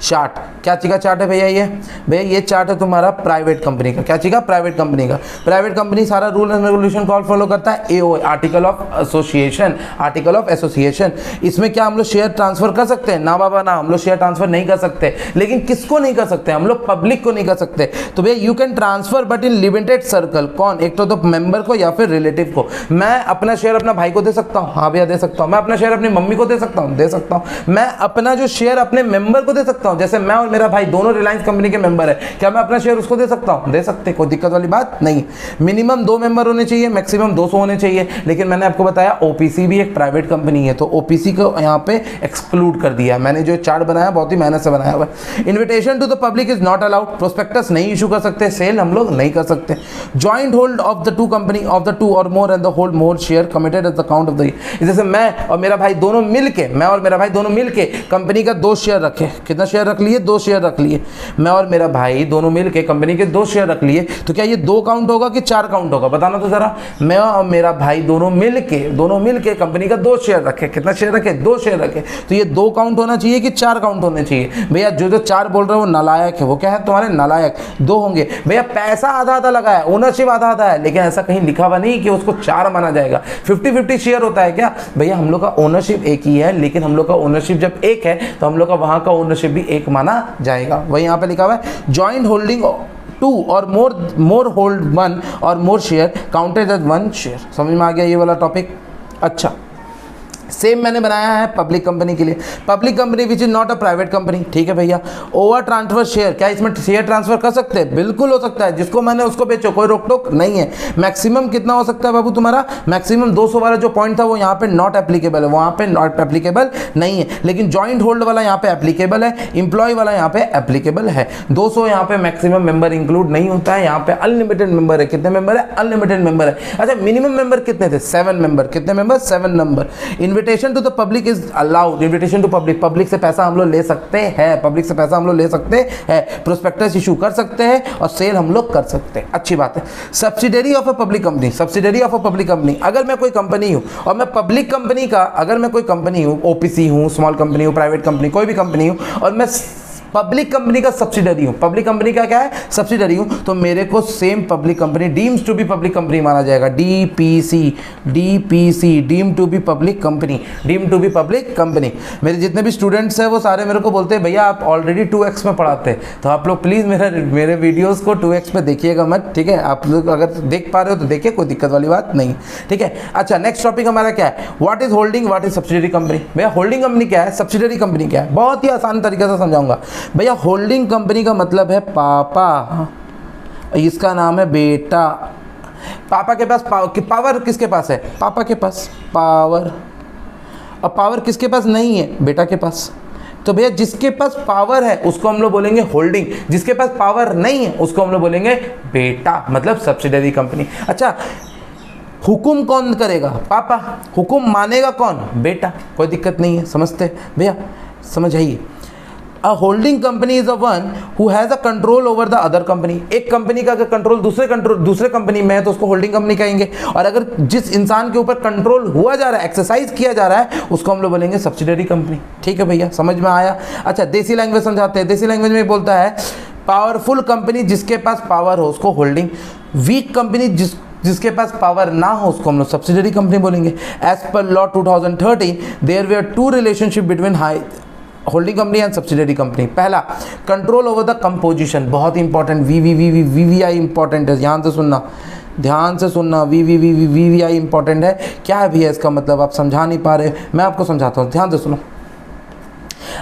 चार्ट। क्या चीज़ का चार्ट है भैया? ये भैया ये चार्ट है तुम्हारा प्राइवेट कंपनी का। क्या चीज़ का? प्राइवेट कंपनी का। प्राइवेट कंपनी सारा rule and regulation call follow करता है। AOA, article of association, article of association. इसमें क्या हम लोग शेयर ट्रांसफर कर सकते हैं? ना बाबा ना, हम लोग शेयर ट्रांसफर नहीं कर सकते। लेकिन किसको नहीं कर सकते? हम लोग पब्लिक को नहीं कर सकते। तो भैया you can transfer but in limited circle. कौन? एक तो मेंबर को या फिर रिलेटिव को। मैं अपना शेयर अपना भाई को दे सकता हूँ, हाँ भैया दे सकता हूँ। मैं अपना शेयर अपनी मम्मी को दे सकता हूँ, दे सकता हूँ। मैं अपना जो शेयर अपने मेंबर को दे सकता हूँ, जैसे मैं और मेरा भाई दोनों रिलायंस कंपनी के मेंबर है, क्या मैं अपना शेयर उसको दे सकता हूं? दे सकते, कोई दिक्कत वाली बात नहीं। मिनिमम 2 मेंबर होने चाहिए, मैक्सिमम 200 होने चाहिए। लेकिन मैंने आपको बताया OPC भी एक प्राइवेट कंपनी है, तो OPC को यहाँ पे एक्सक्लूड कर दिया। मैंने जो चार्ट बनाया बहुत ही मेहनत से बनाया हुआ है। Invitation to the public is not allowed. Prospectus नहीं इशू कर सकते, सेल हम लोग नहीं कर सकते। Joint hold of the two company of the two और more and the hold more share committed at the count of the. जैसे मैं और मेरा भाई दोनों मिलके कंपनी का 2 शेयर रखे। कितना शेयर रख लिए? 2 शेयर रख लिए। मैं और मेरा भाई दोनों मिलके कंपनी के 2 शेयर रख लिए। तो क्या ये 2 काउंट होगा कि 4 काउंट होगा? बताना तो जरा। मैं और मेरा भाई दोनों मिलके कंपनी का 2 शेयर रखे। कितना शेयर रखे? 2 शेयर रखे। तो ये 2 काउंट होना चाहिए कि 4 काउंट होने चाहिए? भैया जो 4 बोल रहे हो वो नालायक है। वो क्या है तुम्हारे? नालायक। 2 होंगे। भैया पैसा आधा आधा लगा है, ओनरशिप आधा आधा है, लेकिन ऐसा कहीं लिखा हुआ नहीं कि उसको 4 माना जाएगा। 50-50 शेयर होता है क्या? भैया हम लोग का ओनरशिप एक ही है, लेकिन हम लोग का ओनरशिप जब एक है तो हम लोग का वहां का ओनरशिप भी एक माना जाएगा। वही यहाँ पे लिखा हुआ है, जॉइंट होल्डिंग 2 और मोर होल्ड 1 और more share counted as 1 share. समझ में आ गया ये वाला टॉपिक? अच्छा, सेम मैंने बनाया है पब्लिक कंपनी के लिए। Public company which is not a private company. ठीक है भैया। ओवर ट्रांसफर शेयर, क्या इसमें शेयर ट्रांसफर कर सकते हैं? बिल्कुल हो सकता है। जिसको मैंने उसको बेचो, कोई रोक टोक नहीं है। मैक्सिमम कितना हो सकता है बाबू तुम्हारा? मैक्सिमम 200 वाला जो पॉइंट था वो यहाँ पे नॉट एप्लीकेबल है, वहाँ पे नॉट एप्लीकेबल नहीं है। लेकिन जॉइंट होल्ड वाला यहाँ पे एप्लीकेबल है, इंप्लॉय वाला यहाँ पे एप्लीकेबल है। 200 यहाँ पे मैक्सिमम मेंबर इंक्लूड नहीं होता है। यहाँ पे अनलिमिटेड मेंबर है। कितने मेंबर है? अनलिमिटेड मेंबर है। अच्छा, मिनिमम मेंबर कितने थे? 7 मेंबर। कितने member? 7 number. Invitation to the public is allowed. Invitation to public, public से पैसा हम लोग ले सकते हैं, पब्लिक से पैसा हम लोग ले सकते हैं। प्रोस्पेक्टस इशू कर सकते हैं और सेल हम लोग कर सकते हैं। अच्छी बात है। Subsidiary of a public company, subsidiary of a public company. अगर मैं कोई कंपनी हूं और मैं पब्लिक कंपनी का, अगर मैं कोई कंपनी हूं, OPC हूं, स्मॉल कंपनी हूं, प्राइवेट कंपनी, कोई भी कंपनी हूं, और मैं पब्लिक कंपनी का सब्सिडरी हूं, पब्लिक कंपनी का क्या है, सब्सिडरी हूं, तो मेरे को same public company deems to be public company माना जाएगा। DPC, DPC, deem to be public company, deem to be public company. मेरे जितने भी स्टूडेंट्स हैं वो सारे मेरे को बोलते हैं भैया आप ऑलरेडी 2x में पढ़ाते हैं, तो आप लोग प्लीज़ मेरे वीडियोज़ को 2x में देखिएगा मत, ठीक है। आप लोग अगर देख पा रहे हो तो देखिए, कोई दिक्कत वाली बात नहीं, ठीक है। अच्छा, नेक्स्ट टॉपिक हमारा क्या है, what is holding, what is subsidiary company. भैया होल्डिंग कंपनी क्या है, सब्सिडरी कंपनी क्या है, बहुत ही आसान तरीके से समझाऊंगा। भैया होल्डिंग कंपनी का मतलब है पापा, इसका नाम है बेटा। पापा के पास पावर किसके पास है, पापा के पास पावर। अब पावर किसके पास नहीं है, बेटा के पास। तो भैया जिसके पास पावर है उसको हम लोग बोलेंगे होल्डिंग, जिसके पास पावर नहीं है उसको हम लोग बोलेंगे बेटा, मतलब सब्सिडरी कंपनी। अच्छा, हुकुम कौन करेगा, पापा। हुकुम मानेगा कौन, बेटा। कोई दिक्कत नहीं है, समझते भैया, समझ आइए। A holding company is a one who has a control over the other company. एक कंपनी का अगर कंट्रोल दूसरे कंपनी में है तो उसको होल्डिंग कंपनी कहेंगे, और अगर जिस इंसान के ऊपर कंट्रोल हुआ जा रहा है, एक्सरसाइज किया जा रहा है, उसको हम लोग बोलेंगे सब्सिडरी कंपनी। ठीक है भैया, समझ में आया। अच्छा, देसी लैंग्वेज समझाते हैं। देसी लैंग्वेज में बोलता है पावरफुल कंपनी, जिसके पास पावर हो उसको होल्डिंग, वीक कंपनी जिसके पास पावर ना हो उसको हम लोग सब्सिडरी कंपनी बोलेंगे। As per law 2013 there were two relationship between holding company and subsidiary company. पहला, कंट्रोल ओवर द कंपोजिशन, बहुत इंपॉर्टेंट, वीवीआई इंपॉर्टेंट है, ध्यान से सुनना, ध्यान से सुनना, वीवीआई इंपॉर्टेंट है। क्या है भैया इसका मतलब, आप समझा नहीं पा रहे, मैं आपको समझाता हूँ, ध्यान से सुनो।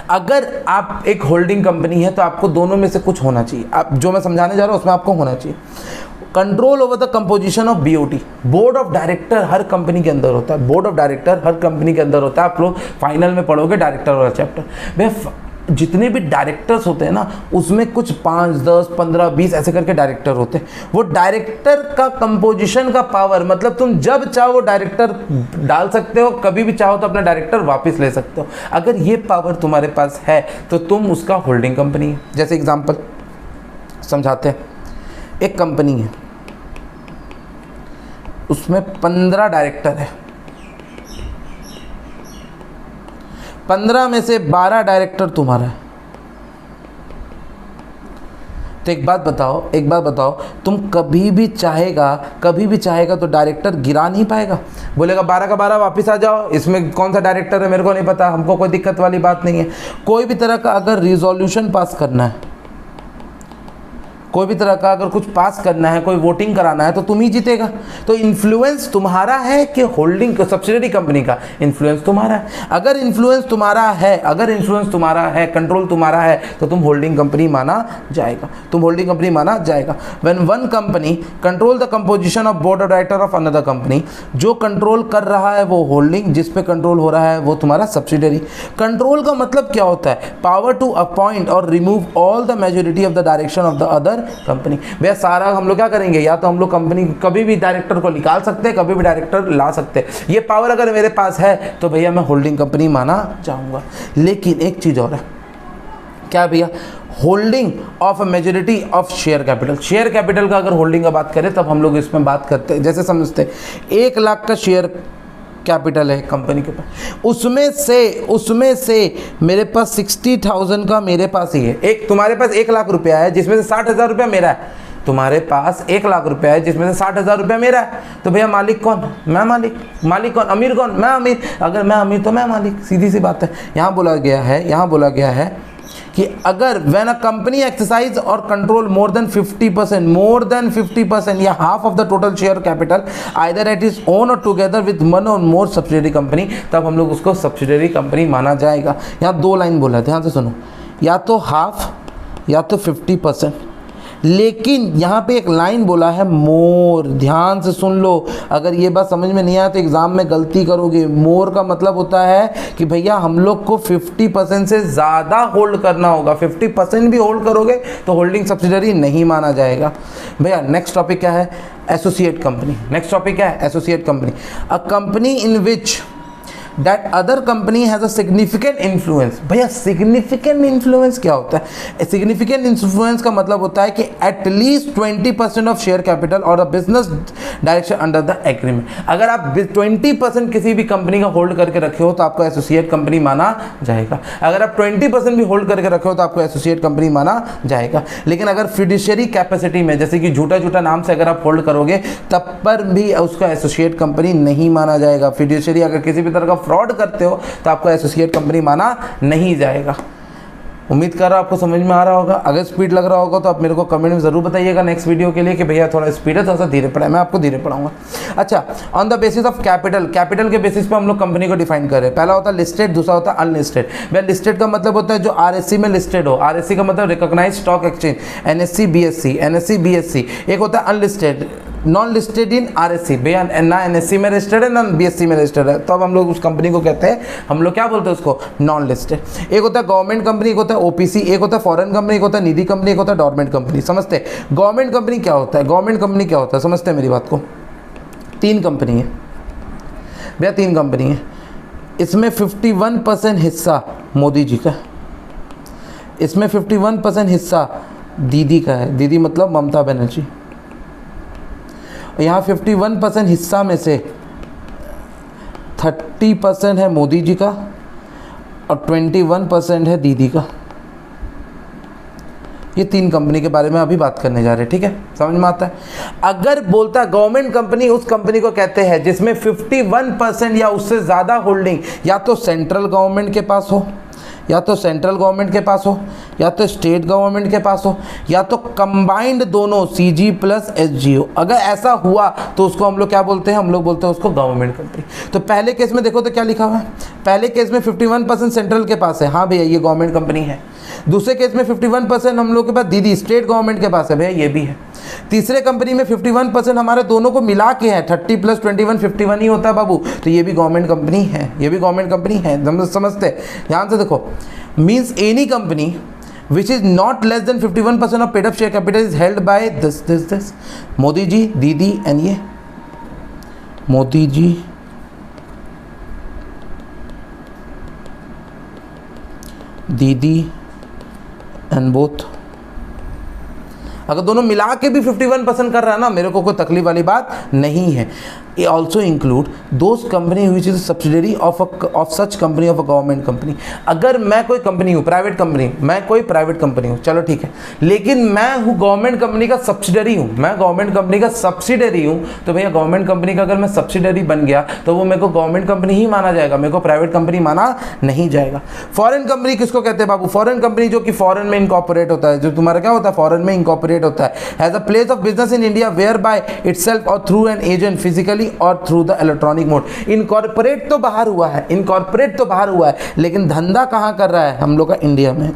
अगर आप एक होल्डिंग कंपनी है तो आपको दोनों में से कुछ होना चाहिए, आप जो मैं समझाने जा रहा हूँ उसमें आपको होना चाहिए control over the composition of BOT. Board of director her company के अंदर होता है, board of director her company के अंदर होता है। आप लोग फाइनल में पढ़ोगे डायरेक्टर वाला चैप्टर। भैया जितने भी डायरेक्टर्स होते हैं ना, उसमें कुछ 5, 10, 15, 20 ऐसे करके डायरेक्टर होते हैं। वो डायरेक्टर का कंपोजिशन का पावर, मतलब तुम जब चाहो वो डायरेक्टर डाल सकते हो, कभी भी चाहो तो अपना डायरेक्टर वापस ले सकते हो। अगर ये पावर तुम्हारे पास है तो तुम उसका होल्डिंग कंपनी है। जैसे एग्जाम्पल समझाते हैं, एक कंपनी है उसमें 15 डायरेक्टर है, 15 में से 12 डायरेक्टर तुम्हारा है। तो एक बात बताओ, तुम कभी भी चाहेगा तो डायरेक्टर गिरा नहीं पाएगा, बोलेगा 12 का 12 वापस आ जाओ, इसमें कौन सा डायरेक्टर है मेरे को नहीं पता, हमको कोई दिक्कत वाली बात नहीं है। कोई भी तरह का अगर रिजोल्यूशन पास करना है, कोई भी तरह का अगर कुछ पास करना है, कोई वोटिंग कराना है, तो तुम ही जीतेगा। तो इन्फ्लुएंस तुम्हारा है कि होल्डिंग सब्सिडरी कंपनी का इन्फ्लुएंस तुम्हारा है। अगर इन्फ्लुएंस तुम्हारा है, कंट्रोल तुम्हारा है, तो तुम होल्डिंग कंपनी माना जाएगा। When one company control the composition of board of director of another company, जो कंट्रोल कर रहा है वो होल्डिंग, जिस पे कंट्रोल हो रहा है वो तुम्हारा सब्सिडरी। कंट्रोल का मतलब क्या होता है, पावर टू अपॉइंट और remove all the majority of the direction of the other company. भैया सारा हम लोग क्या करेंगे, या तो हम लोग कंपनी कभी भी डायरेक्टर को निकाल सकते हैं, कभी भी डायरेक्टर ला सकते हैं। ये पावर अगर मेरे पास है तो भैया मैं होल्डिंग कंपनी माना जाऊंगा। लेकिन एक चीज और है, क्या भैया, holding of a majority of share capital. Share capital का अगर होल्डिंग का बात करें तब हम लोग इसमें बात करते हैं, जैसे समझते हैं 1 लाख का शेयर कैपिटल है कंपनी के पास, उसमें से मेरे पास 60,000 का मेरे पास ही है। एक तुम्हारे पास 1 लाख रुपया है जिसमें से 60,000 रुपया मेरा है, तुम्हारे पास 1 लाख रुपया है जिसमें से 60,000 रुपया मेरा है। तो भैया मालिक कौन, मैं मालिक कौन, अमीर कौन, मैं अमीर। अगर मैं अमीर तो मैं मालिक, सीधी सी बात है। यहाँ बोला गया है कि अगर व्हेन अ कंपनी एक्सरसाइज और कंट्रोल मोर देन 50% या half of the total share capital either eight is own और टुगेदर विद वन और मोर सब्सिडरी कंपनी, तब हम लोग उसको सब्सिडरी कंपनी माना जाएगा। यहाँ 2 लाइन बोला है, ध्यान से सुनो, या तो हाफ या तो 50%, लेकिन यहाँ पे एक लाइन बोला है मोर, ध्यान से सुन लो। अगर ये बात समझ में नहीं आया तो एग्जाम में गलती करोगे। मोर का मतलब होता है कि भैया हम लोग को 50% से ज़्यादा होल्ड करना होगा। 50% भी होल्ड करोगे तो होल्डिंग सब्सिडरी नहीं माना जाएगा। भैया नेक्स्ट टॉपिक क्या है, associate company. A company in which that other company has a significant influence. भैया सिग्निफिकेंट इन्फ्लुएंस क्या होता है? सिग्निफिकेंट इन्फ्लुएंस का मतलब होता है कि एटलीस्ट 20% ऑफ शेयर कैपिटल और a business direction under the agreement. अगर आप 20% किसी भी कंपनी का होल्ड करके रखे हो तो आपको एसोसिएट कंपनी माना जाएगा। अगर आप 20% भी होल्ड करके रखे हो तो आपको एसोसिएट कंपनी माना जाएगा। लेकिन अगर फिड्यूशियरी कैपेसिटी में, जैसे कि झूठा झूठा नाम से अगर आप होल्ड करोगे तब पर भी उसका एसोसिएट कंपनी नहीं माना जाएगा। फिड्यूशियरी अगर किसी भी तरह का फ्रॉड करते हो तो आपको एसोसिएट कंपनी माना नहीं जाएगा। उम्मीद कर रहा हूँ आपको समझ में आ रहा होगा। अगर स्पीड लग रहा होगा तो आप मेरे को कमेंट में ज़रूर बताइएगा नेक्स्ट वीडियो के लिए कि भैया थोड़ा स्पीड है, थोड़ा सा धीरे पढ़ा है। मैं आपको धीरे पढ़ाऊंगा। अच्छा, on the basis of capital, capital के बेसिस पे हम लोग कंपनी को डिफाइन कर रहे हैं। पहला होता है लिस्टेड, दूसरा होता है अनलिस्टेड। भैया लिस्टेड का मतलब होता है जो आरएससी में लिस्टेड हो। आरएससी का मतलब recognised stock exchange, NSC BSC, NSC BSC. एक होता है unlisted, non listed in RSC. भैया ना एनएससी में रजिस्टर्ड है ना बीएससी में रजिस्टर्ड है, तो अब हम लोग उस कंपनी को कहते हैं, हम लोग क्या बोलते हैं उसको, नॉन लिस्टेड। एक होता है गवर्नमेंट कंपनी, एक होता है ओपीसी, एक होता है फॉरेन कंपनी, एक होता है निधि कंपनी, एक होता है डोरमेंट कंपनी। समझते हैं गवर्नमेंट कंपनी क्या होता है? गवर्नमेंट कंपनी क्या होता है समझते हैं मेरी बात को। 3 कंपनी है भैया, 3 कंपनी है। इसमें 51% हिस्सा मोदी जी का, इसमें 51% हिस्सा दीदी का है। दीदी मतलब ममता बनर्जी। यहाँ 51% हिस्सा में से 30% है मोदी जी का और 21% है दीदी का। ये 3 कंपनी के बारे में अभी बात करने जा रहे हैं, ठीक है, समझ में आता है। अगर बोलता गवर्नमेंट कंपनी, उस कंपनी को कहते हैं जिसमें 51% या उससे ज़्यादा होल्डिंग या तो सेंट्रल गवर्नमेंट के पास हो, या तो सेंट्रल गवर्नमेंट के पास हो, या तो स्टेट गवर्नमेंट के पास हो, या तो कंबाइंड दोनों सीजी प्लस एसजी हो। अगर ऐसा हुआ तो उसको हम लोग क्या बोलते हैं? हम लोग बोलते हैं उसको गवर्नमेंट कंपनी। तो पहले केस में देखो तो क्या लिखा हुआ है? पहले केस में 51% सेंट्रल के पास है, हाँ भैया ये गवर्नमेंट कंपनी है। दूसरे केस में 51% हम लोग के पास दीदी स्टेट गवर्नमेंट के पास है, भैया ये भी है। तीसरे कंपनी में 51% हमारे दोनों को मिला के है, 30 + 21 51 ही होता है बाबू, तो ये भी गवर्नमेंट कंपनी है, ये भी गवर्नमेंट कंपनी है। समझते? ध्यान से देखो, means any company which is not less than 51% of paid up share capital is held by this Modi ji, दीदी एंड ये मोदी जी, दीदी एंड बोथ। अगर दोनों मिला के भी 51% कर रहा है ना, मेरे को कोई तकलीफ वाली बात नहीं है। ये also include those company which is subsidiary of such company of a government company. अगर मैं कोई कंपनी हूँ, प्राइवेट कंपनी, मैं कोई प्राइवेट कंपनी हूँ, चलो ठीक है, लेकिन मैं हूँ गवर्नमेंट कंपनी का सब्सिडरी हूँ, मैं गवर्नमेंट कंपनी का सब्सिडरी हूँ, तो भैया गवर्नमेंट कंपनी का अगर मैं सब्सिडरी बन गया तो वो मेरे को गवर्नमेंट कंपनी ही माना जाएगा, मेरे को प्राइवेट कंपनी माना नहीं जाएगा। फॉरेन कंपनी किसको कहते हैं बाबू? फॉरेन कंपनी जो कि फॉरेन में इनकॉर्पोरेट होता है, जो तुम्हारा क्या होता है, फॉरेन में इनकॉर्पोरेट होता है, has a place of business in India where by itself और थ्रू एन एजेंट फिजिकली और through the electronic mode. Incorporate तो बाहर हुआ है, इनकॉर्पोरेट तो बाहर हुआ है, लेकिन धंधा कहाँ कर रहा है? हम लोग का इंडिया में।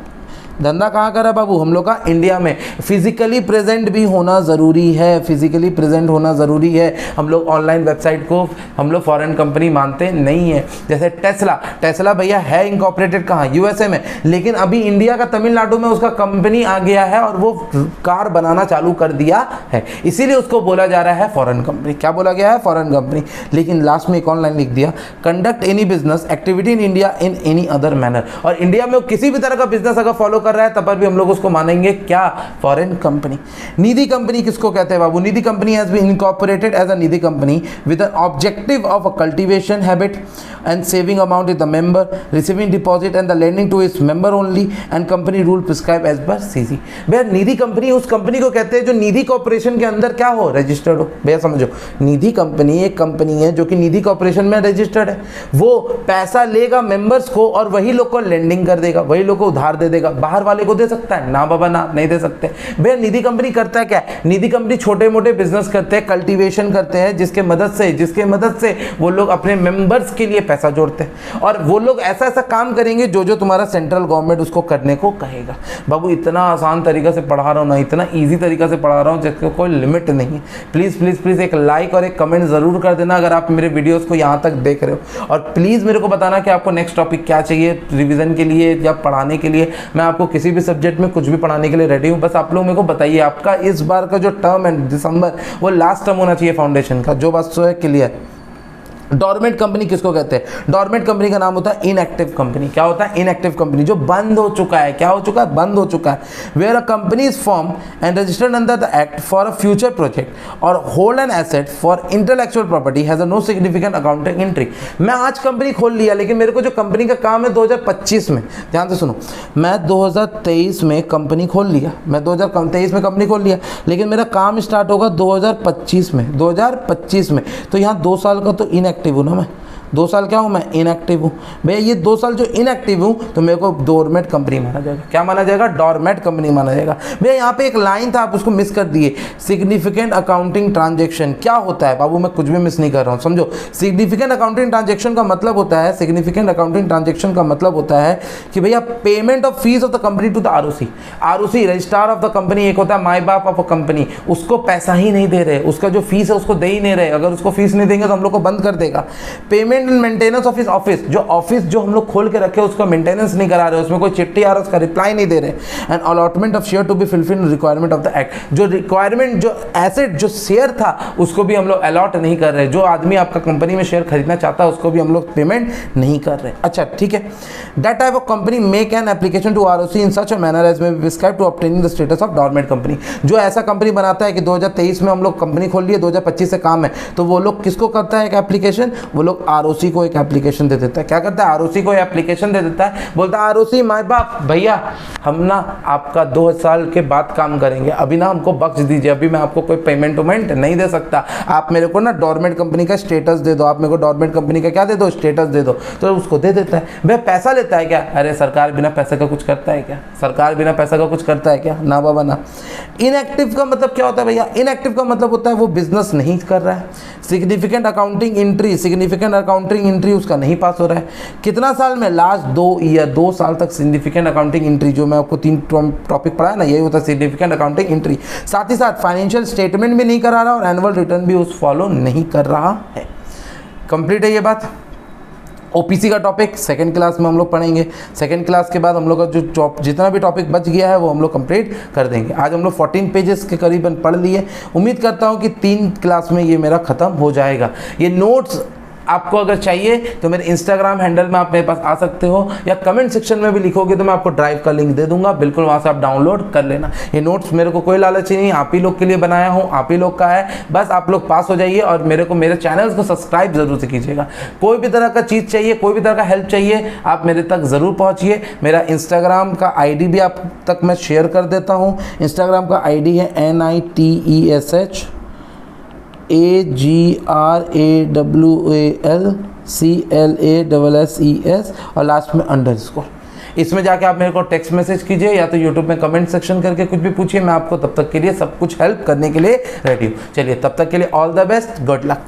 धंधा कहाँ कर रहा है बाबू? हम लोग का इंडिया में। फिजिकली प्रेजेंट भी होना ज़रूरी है, फिजिकली प्रेजेंट होना ज़रूरी है। हम लोग ऑनलाइन वेबसाइट को हम लोग फॉरेन कंपनी मानते नहीं है। जैसे टेस्ला भैया है इनकॉर्पोरेटेड कहाँ? यूएसए में, लेकिन अभी इंडिया का तमिलनाडु में उसका कंपनी आ गया है और वो कार बनाना चालू कर दिया है, इसीलिए उसको बोला जा रहा है फॉरेन कंपनी। क्या बोला गया है? Foreign company. लेकिन लास्ट में एक ऑनलाइन लिख दिया, conduct any business activity in India in any other manner. और इंडिया में किसी भी तरह का बिजनेस अगर फॉलो कर रहा है तब पर भी हम लोग उसको मानेंगे क्या? Foreign company. निधि कंपनी किसको कहते हैं बाबू? Nidhi company has been incorporated as a Nidhi company with an objective of a cultivation habit and saving amount with the member, receiving deposit and the lending to its member only and company rule prescribe as per CC. भैया Nidhi company उस company को कहते हैं जो निधि corporation के अंदर क्या हो? रजिस्टर्ड हो। भैया समझो, निधि कंपनी एक कंपनी है जो कि निधि कॉर्पोरेशन में रजिस्टर्ड है। वो पैसा लेगा मेंबर्स को और वही लोग को लेंडिंग कर देगा, वही लोग को उधार दे देगा। बाहर वाले को दे सकता है? ना बाबा ना, नहीं दे सकते। भैया निधि कंपनी करता है क्या? निधि कंपनी छोटे मोटे बिजनेस करते हैं, कल्टीवेशन करते हैं, जिसके मदद से वो लोग अपने मेंबर्स के लिए पैसा जोड़ते हैं। और वो लोग ऐसा ऐसा काम करेंगे जो तुम्हारा सेंट्रल गवर्नमेंट उसको करने को कहेगा। बाबू इतना आसान तरीका से पढ़ा रहा हूँ ना, इतना ईजी तरीका से पढ़ा रहा हूँ जिसका कोई लिमिट नहीं है। प्लीज़ प्लीज़ प्लीज़ एक लाइक और एक कमेंट ज़रूर कर देना अगर आप मेरे वीडियोज़ को यहाँ तक देख रहे हो। और प्लीज़ मेरे को बताना कि आपको नेक्स्ट टॉपिक क्या चाहिए रिविज़न के लिए या पढ़ाने के लिए। मैं आपको किसी भी सब्जेक्ट में कुछ भी पढ़ाने के लिए रेडी हूँ, बस आप लोग मेरे को बताइए आपका इस बार का जो टर्म है दिसंबर, वो लास्ट टर्म होना चाहिए फाउंडेशन का। जो बात सो है क्लियर। डॉर्मेंट कंपनी किसको कहते हैं? डॉर्मेंट कंपनी का नाम होता है इनएक्टिव कंपनी। क्या होता है? इनएक्टिव कंपनी, जो बंद हो चुका है। क्या हो चुका है? बंद हो चुका है। Where a company is form and registered under the act for a future project और hold an asset for intellectual property has a no significant accounting entry. मैं आज कंपनी खोल लिया, लेकिन मेरे को जो कंपनी का काम है 2025 में, ध्यान से सुनो, मैं 2023 में कंपनी खोल लिया, मैं 2023 में कंपनी खोल लिया, लेकिन मेरा काम स्टार्ट होगा 2025 में, 2025 में। तो यहाँ 2 साल का तो इनएक्टिव हूँ ना मैं, 2 साल क्या हूँ मैं? इनएक्टिव हूँ। भैया ये 2 साल जो इनएक्टिव हूँ तो मेरे को डोरमेट कंपनी माना जाएगा। क्या माना जाएगा? डोरमेट कंपनी माना जाएगा। भैया यहाँ पे एक लाइन था, आप उसको मिस कर दिए। सिग्निफिकेंट अकाउंटिंग ट्रांजेक्शन क्या होता है? बाबू मैं कुछ भी मिस नहीं कर रहा हूँ, समझो। सिग्निफिकेंट अकाउंटिंग ट्रांजेक्शन का मतलब होता है, सिग्निफिकेंट अकाउंटिंग ट्रांजेक्शन का मतलब होता है कि भैया payment of fees of the company to the ROC. ROC registrar of the company, एक होता है माई बाप ऑफ अ कंपनी, उसको पैसा ही नहीं दे रहे, उसका जो फीस है उसको दे ही नहीं रहे। अगर उसको फीस नहीं देंगे तो हम लोग को बंद कर देगा। Payment and maintenance of office, जो ऑफिस जो हम लोग खोल के रखे उसका मेंटेनेंस नहीं करा रहे, उसमें कोई चिट्ठी आ रहा है उसका रिप्लाई नहीं दे रहे। And allotment of share to be fulfil requirement of the act, जो रिक्वायरमेंट, जो एसेट, जो शेयर था उसको भी हम लोग अलॉट नहीं कर रहे। जो आदमी आपका कंपनी में शेयर खरीदना चाहता है उसको भी हम लोग पेमेंट नहीं कर रहे। अच्छा ठीक है। That type of company make an application to ROC in such a manner as may be prescribed to obtaining the status of dormant company. जो ऐसा कंपनी बनाता है कि 2023 में हम लोग कंपनी खोल लिए, 2025 से काम है, तो वो लोग किसको करता है एक एप्लीकेशन? वो लोग आरओसी को एक एप्लीकेशन दे देता है। क्या करता है? आरओसी को एप्लीकेशन दे देता है, बोलता है आरओसी माय बाप भैया हम ना आपका 2 साल के बाद काम करेंगे, अभी ना हमको बख्श दीजिए, अभी मैं आपको कोई पेमेंट वेमेंट नहीं दे सकता, आप मेरे को ना डोरमेट कंपनी का स्टेटस दे दो, आप मेरे को डोरमेट कंपनी का क्या दे दो? स्टेटस दे दो। तो उसको दे देता है। भाई पैसा लेता है क्या? अरे सरकार बिना पैसे का कुछ करता है क्या? सरकार बिना पैसा का कुछ करता है क्या? ना बाबा ना। इनएक्टिव का मतलब क्या होता है भैया? इनएक्टिव का मतलब होता है वो बिजनेस नहीं कर रहा है। Significant accounting entry, significant accounting entry उसका नहीं पास हो रहा है। कितना साल में? लास्ट 2 साल तक सिग्निफिकेंट अकाउंटिंग एंट्री, जो मैं आपको 3 टॉपिक पढ़ाया ना, यही होता है सिग्निफिकेंट अकाउंटिंग एंट्री। साथ ही साथ फाइनेंशियल स्टेटमेंट भी नहीं करा रहा और एनुअल रिटर्न भी उस फॉलो नहीं कर रहा है। कंप्लीट है ये बात। ओपीसी का टॉपिक सेकंड क्लास में हम लोग पढ़ेंगे। सेकंड क्लास के बाद हम लोग का जो जितना भी टॉपिक बच गया है वो हम लोग कंप्लीट कर देंगे। आज हम लोग 14 पेजेस के करीबन पढ़ लिए। उम्मीद करता हूँ कि 3 क्लास में ये मेरा ख़त्म हो जाएगा। ये नोट्स आपको अगर चाहिए तो मेरे इंस्टाग्राम हैंडल में आप मेरे पास आ सकते हो, या कमेंट सेक्शन में भी लिखोगे तो मैं आपको ड्राइव का लिंक दे दूंगा, बिल्कुल वहाँ से आप डाउनलोड कर लेना। ये नोट्स मेरे को कोई लालच नहीं, आप ही लोग के लिए बनाया हूँ, आप ही लोग का है। बस आप लोग पास हो जाइए और मेरे को, मेरे चैनल्स को सब्सक्राइब जरूर से कीजिएगा। कोई भी तरह का चीज़ चाहिए, कोई भी तरह का हेल्प चाहिए, आप मेरे तक ज़रूर पहुँचिए। मेरा इंस्टाग्राम का ID भी आप तक मैं शेयर कर देता हूँ। इंस्टाग्राम का ID है NITESH AGRAWALCLASSES और लास्ट में अंडरस्कोर। इसमें जाके आप मेरे को टेक्स्ट मैसेज कीजिए या तो यूट्यूब में कमेंट सेक्शन करके कुछ भी पूछिए, मैं आपको तब तक के लिए सब कुछ हेल्प करने के लिए रेडी हूँ। चलिए तब तक के लिए all the best, good luck.